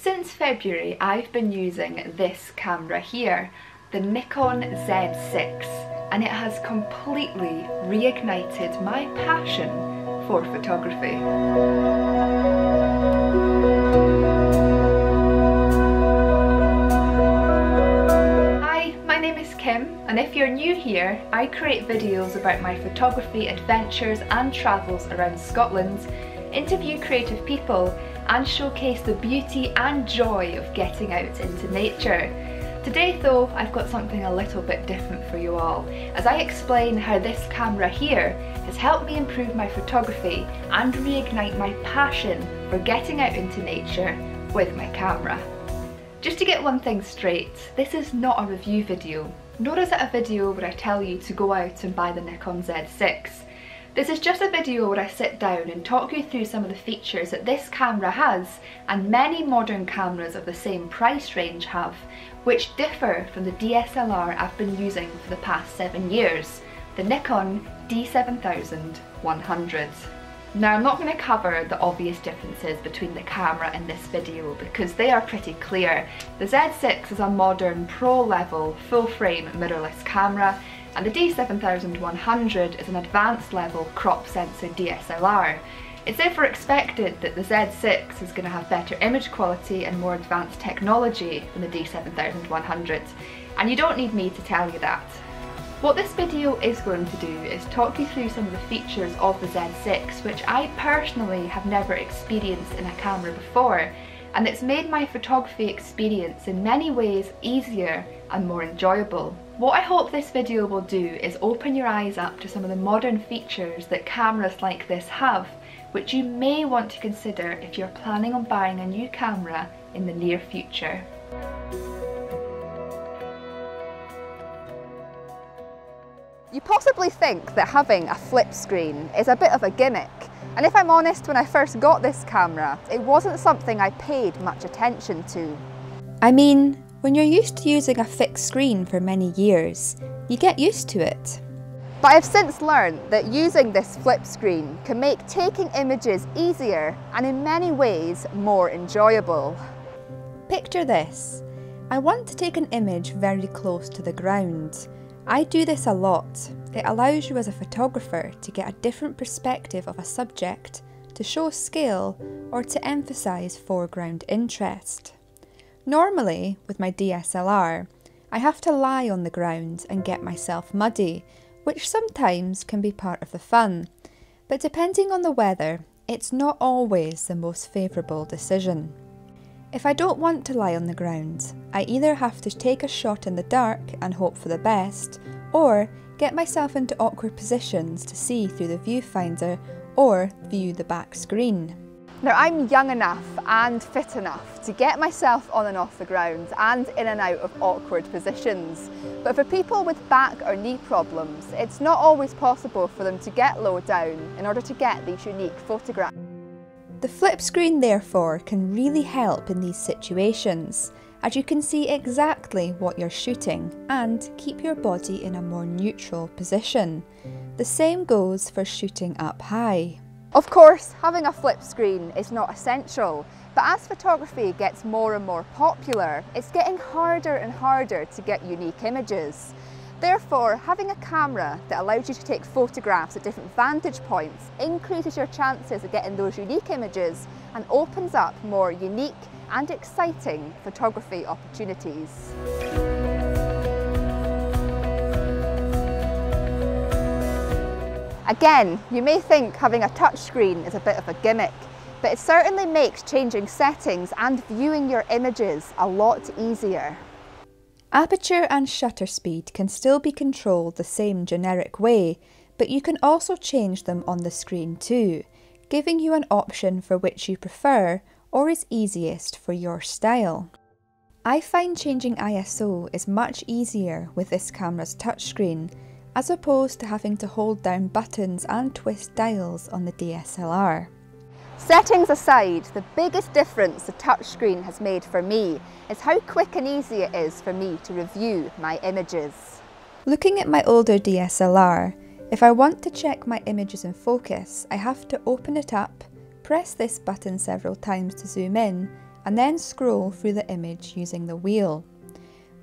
Since February, I've been using this camera here, the Nikon Z6, and it has completely reignited my passion for photography. Hi, my name is Kim, and if you're new here, I create videos about my photography adventures and travels around Scotland, interview creative people, and showcase the beauty and joy of getting out into nature. Today though, I've got something a little bit different for you all, as I explain how this camera here has helped me improve my photography and reignite my passion for getting out into nature with my camera. Just to get one thing straight, this is not a review video, nor is it a video where I tell you to go out and buy the Nikon Z6. This is just a video where I sit down and talk you through some of the features that this camera has and many modern cameras of the same price range have, which differ from the DSLR I've been using for the past 7 years, the Nikon D7100. Now, I'm not going to cover the obvious differences between the camera in this video because they are pretty clear. The Z6 is a modern pro-level full-frame mirrorless camera, and the D7100 is an advanced level crop sensor DSLR. It's therefore expected that the Z6 is going to have better image quality and more advanced technology than the D7100, and you don't need me to tell you that. What this video is going to do is talk you through some of the features of the Z6 which I personally have never experienced in a camera before, and it's made my photography experience in many ways easier and more enjoyable. What I hope this video will do is open your eyes up to some of the modern features that cameras like this have, which you may want to consider if you're planning on buying a new camera in the near future. You possibly think that having a flip screen is a bit of a gimmick, and if I'm honest, when I first got this camera, it wasn't something I paid much attention to. I mean, when you're used to using a fixed screen for many years, you get used to it. But I've since learned that using this flip screen can make taking images easier and in many ways more enjoyable. Picture this. I want to take an image very close to the ground. I do this a lot. It allows you as a photographer to get a different perspective of a subject, to show scale, or to emphasise foreground interest. Normally, with my DSLR, I have to lie on the ground and get myself muddy, which sometimes can be part of the fun, but depending on the weather, it's not always the most favourable decision. If I don't want to lie on the ground, I either have to take a shot in the dark and hope for the best, or get myself into awkward positions to see through the viewfinder or view the back screen. Now, I'm young enough and fit enough to get myself on and off the ground and in and out of awkward positions. But for people with back or knee problems, it's not always possible for them to get low down in order to get these unique photographs. The flip screen therefore can really help in these situations, as you can see exactly what you're shooting and keep your body in a more neutral position. The same goes for shooting up high. Of course, having a flip screen is not essential, but as photography gets more and more popular, it's getting harder and harder to get unique images. Therefore, having a camera that allows you to take photographs at different vantage points increases your chances of getting those unique images and opens up more unique and exciting photography opportunities. Again, you may think having a touchscreen is a bit of a gimmick, but it certainly makes changing settings and viewing your images a lot easier. Aperture and shutter speed can still be controlled the same generic way, but you can also change them on the screen too, giving you an option for which you prefer or is easiest for your style. I find changing ISO is much easier with this camera's touchscreen, as opposed to having to hold down buttons and twist dials on the DSLR. Settings aside, the biggest difference the touchscreen has made for me is how quick and easy it is for me to review my images. Looking at my older DSLR, if I want to check my images in focus, I have to open it up, press this button several times to zoom in, and then scroll through the image using the wheel.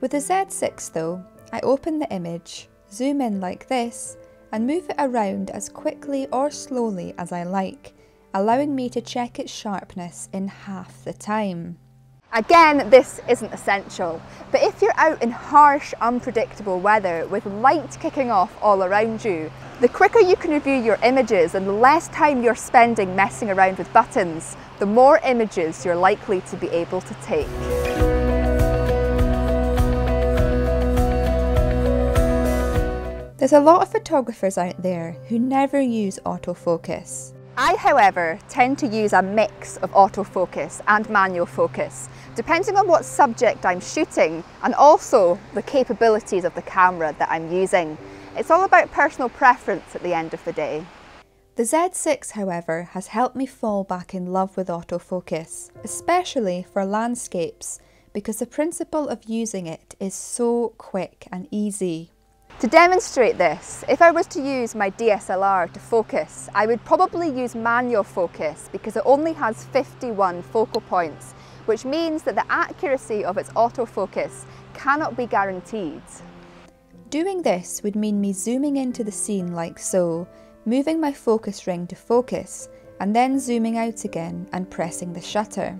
With the Z6 though, I open the image, zoom in like this, and move it around as quickly or slowly as I like, allowing me to check its sharpness in half the time. Again, this isn't essential, but if you're out in harsh, unpredictable weather with light kicking off all around you, the quicker you can review your images and the less time you're spending messing around with buttons, the more images you're likely to be able to take. There's a lot of photographers out there who never use autofocus. I, however, tend to use a mix of autofocus and manual focus, depending on what subject I'm shooting and also the capabilities of the camera that I'm using. It's all about personal preference at the end of the day. The Z6, however, has helped me fall back in love with autofocus, especially for landscapes, because the principle of using it is so quick and easy. To demonstrate this, if I was to use my DSLR to focus, I would probably use manual focus because it only has 51 focal points, which means that the accuracy of its autofocus cannot be guaranteed. Doing this would mean me zooming into the scene like so, moving my focus ring to focus, and then zooming out again and pressing the shutter.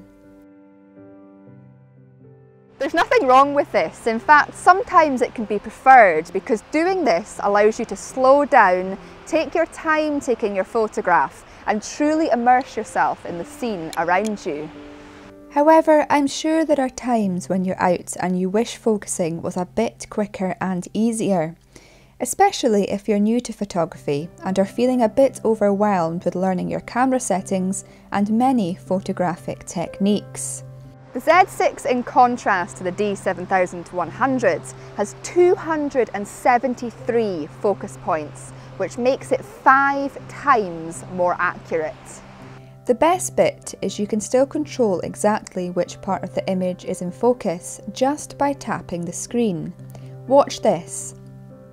There's nothing wrong with this. In fact, sometimes it can be preferred because doing this allows you to slow down, take your time taking your photograph, and truly immerse yourself in the scene around you. However, I'm sure there are times when you're out and you wish focusing was a bit quicker and easier, especially if you're new to photography and are feeling a bit overwhelmed with learning your camera settings and many photographic techniques. The Z6, in contrast to the D7100, has 273 focus points, which makes it 5 times more accurate. The best bit is you can still control exactly which part of the image is in focus just by tapping the screen. Watch this.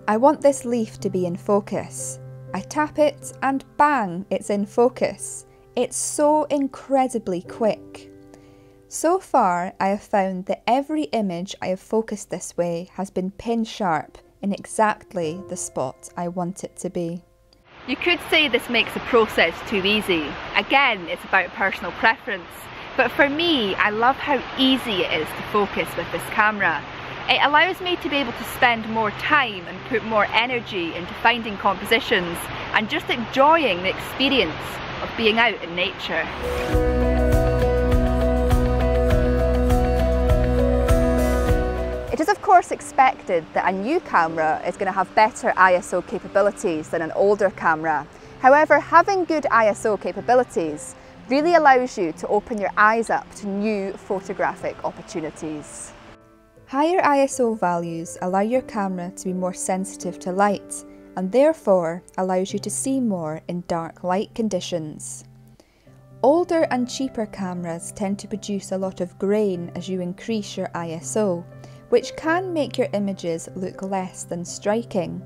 I want this leaf to be in focus. I tap it and bang, it's in focus. It's so incredibly quick. So far, I have found that every image I have focused this way has been pin sharp in exactly the spot I want it to be. You could say this makes the process too easy. Again, it's about personal preference. But for me, I love how easy it is to focus with this camera. It allows me to be able to spend more time and put more energy into finding compositions and just enjoying the experience of being out in nature. It is of course expected that a new camera is going to have better ISO capabilities than an older camera. However, having good ISO capabilities really allows you to open your eyes up to new photographic opportunities. Higher ISO values allow your camera to be more sensitive to light and therefore allows you to see more in dark light conditions. Older and cheaper cameras tend to produce a lot of grain as you increase your ISO, which can make your images look less than striking.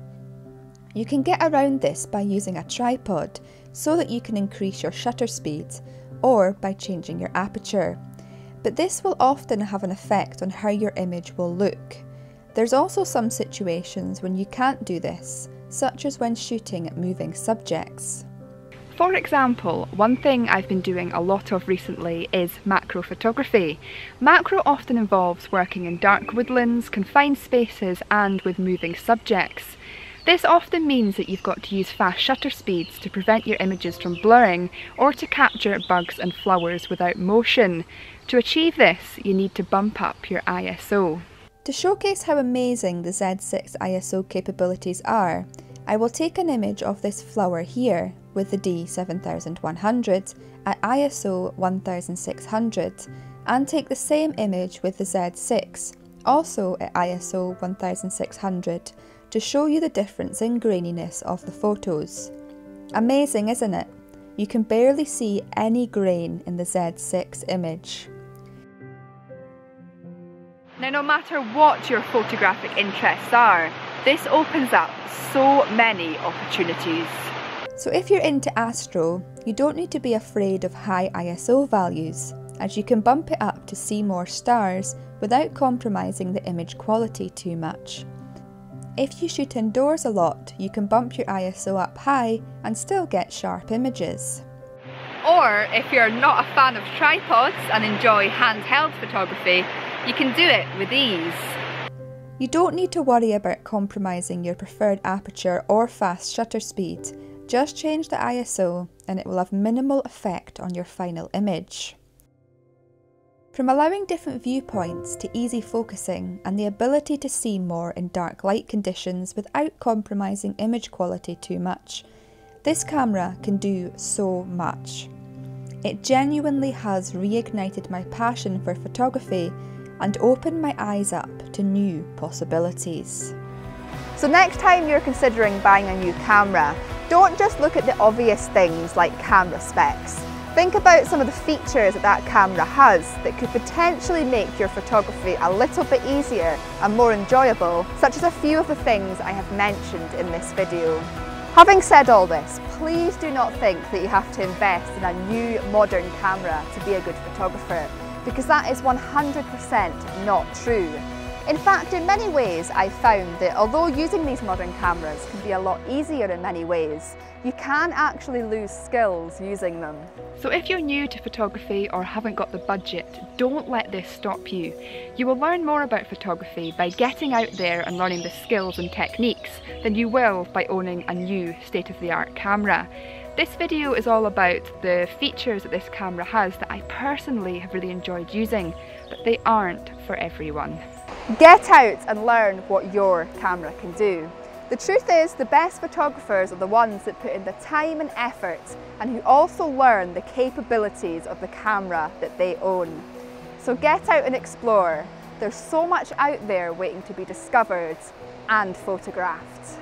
You can get around this by using a tripod so that you can increase your shutter speed, or by changing your aperture. But this will often have an effect on how your image will look. There's also some situations when you can't do this, such as when shooting at moving subjects. For example, one thing I've been doing a lot of recently is macro photography. Macro often involves working in dark woodlands, confined spaces and with moving subjects. This often means that you've got to use fast shutter speeds to prevent your images from blurring or to capture bugs and flowers without motion. To achieve this, you need to bump up your ISO. To showcase how amazing the Z6 ISO capabilities are, I will take an image of this flower here with the D7100 at ISO 1600 and take the same image with the Z6, also at ISO 1600, to show you the difference in graininess of the photos. Amazing, isn't it? You can barely see any grain in the Z6 image. Now, no matter what your photographic interests are, this opens up so many opportunities. So if you're into astro, you don't need to be afraid of high ISO values, as you can bump it up to see more stars without compromising the image quality too much. If you shoot indoors a lot, you can bump your ISO up high and still get sharp images. Or if you're not a fan of tripods and enjoy handheld photography, you can do it with ease. You don't need to worry about compromising your preferred aperture or fast shutter speed. Just change the ISO and it will have minimal effect on your final image. From allowing different viewpoints to easy focusing and the ability to see more in dark light conditions without compromising image quality too much, this camera can do so much. It genuinely has reignited my passion for photography and opened my eyes up to new possibilities. So next time you're considering buying a new camera, don't just look at the obvious things like camera specs. Think about some of the features that camera has that could potentially make your photography a little bit easier and more enjoyable, such as a few of the things I have mentioned in this video. Having said all this, please do not think that you have to invest in a new modern camera to be a good photographer, because that is 100% not true. In fact, in many ways, I've found that although using these modern cameras can be a lot easier in many ways, you can actually lose skills using them. So if you're new to photography or haven't got the budget, don't let this stop you. You will learn more about photography by getting out there and learning the skills and techniques than you will by owning a new state-of-the-art camera. This video is all about the features that this camera has that I personally have really enjoyed using, but they aren't for everyone. Get out and learn what your camera can do. The truth is, the best photographers are the ones that put in the time and effort and who also learn the capabilities of the camera that they own. So get out and explore. There's so much out there waiting to be discovered and photographed.